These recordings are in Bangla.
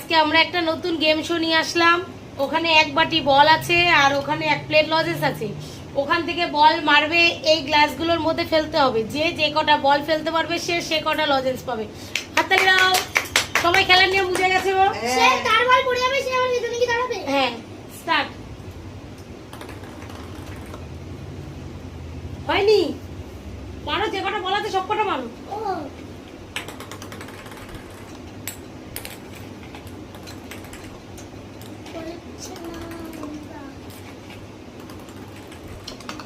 আজকে আমরা একটা নতুন গেম শো নিয়ে আসলাম। ওখানে এক বাটি বল আছে আর ওখানে এক প্লেট লজেন্স আছে। ওখান থেকে বল মারবে, এই গ্লাসগুলোর মধ্যে ফেলতে হবে। যে যে কটা বল ফেলতে পারবে সে কটা লজেন্স পাবে। হাততালি দাও। সবাই খেলার নিয়ম বুঝে গেছে? সে কার বল পড়ে যাবে সে আমার ভিতরে কি দাঁড়াবে? হ্যাঁ, স্টার্ট। হয়নি? মারো, যে কটা বল আছে সব কটা মারো। ও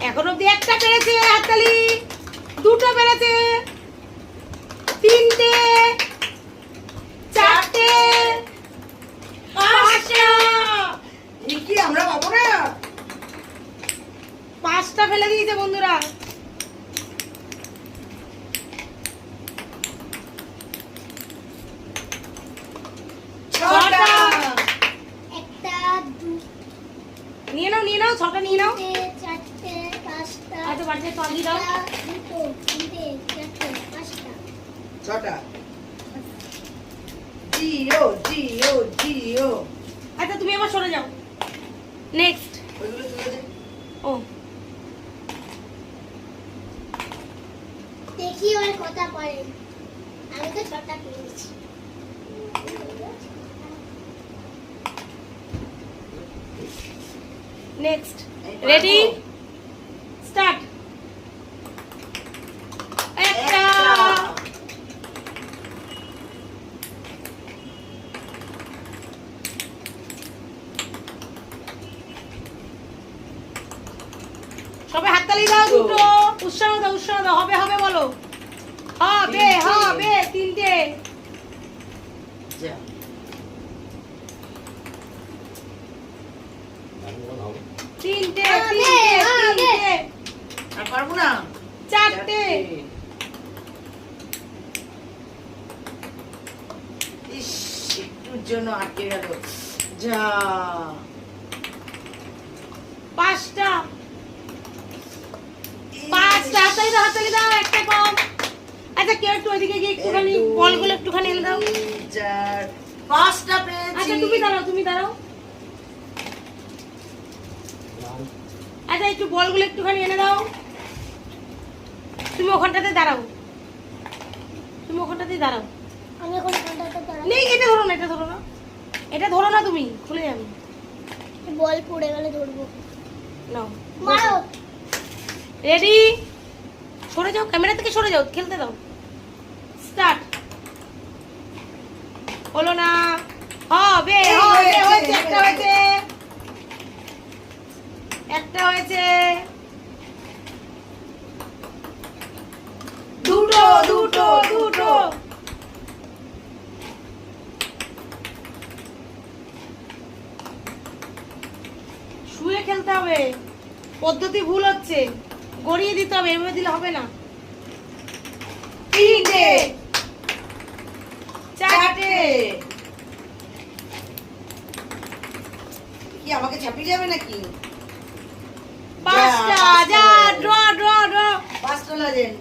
এখন অব্দি একটা পেরেছে, হাততালি। দুটো পেরেছে, তিনটে, চারটে, পাঁচটা। কি আমরা পাবো না? পাঁচটা ফেলে দিয়েছে বন্ধুরা। ছটা। একটা নিয়ে নাও, ছটা নিয়ে নাও। দুটো চারটে পাঁচটা আচ্ছা, বাড়িতে তো আগিয়ে দাও। দুটো তিনটে চারটে পাঁচটা ছটা। জিও জিও জিও। আচ্ছা, তুমি এবার সরে যাও। নেক্সট। ওইগুলো তুলে দে। ও, দেখি ওর কথা পারে। আমি তো ছটা পেয়েছি। নেক্সট। Ready, start. একটা, সবাই হাততালি দাও। দুটো, উৎসাহ দাও। হবে হবে বলো। হবে। তিনটে, যা। তিনটে, হবে। আর পারবো না। চারটে, ইস, একটুর জন্য আটকে গেল। যা। পাঁচটা। হাততালি দাও। একটা কম। আচ্ছা, কেউ একটু ওইদিকে গিয়ে একটুখানি বলগুলো একটুখানি এনে দাও। চার। পাঁচটা পেয়েছি। আচ্ছা, তুমি দাঁড়াও। আচ্ছা, একটু বলগুলো একটুখানি এনে দাও। তুমি ওখানটাতে দাঁড়াও। আমি এখন কোনটাতে দাঁড়াবো? নেই, এটা ধরো না। এটা ধরো না, তুমি খুলে যাবে। বল পড়ে গেলে ধরবো। নাও, মারো। রেডি, সরে যাও, ক্যামেরা থেকে সরে যাও, খেলতে দাও। স্টার্ট। হলো না। হবে। হয়েছে, একটা হয়েছে। দুটো। শুয়ে খেলতে হবে, পদ্ধতি ভুল হচ্ছে। গড়িয়ে দিতে হবে, এভাবে দিলে হবে না। তিনটে, চারটে, কি আমাকে ছাপিয়ে যাবে নাকি? পাঁচটা। যা, ড্র। পাঁচটা লজেন্স।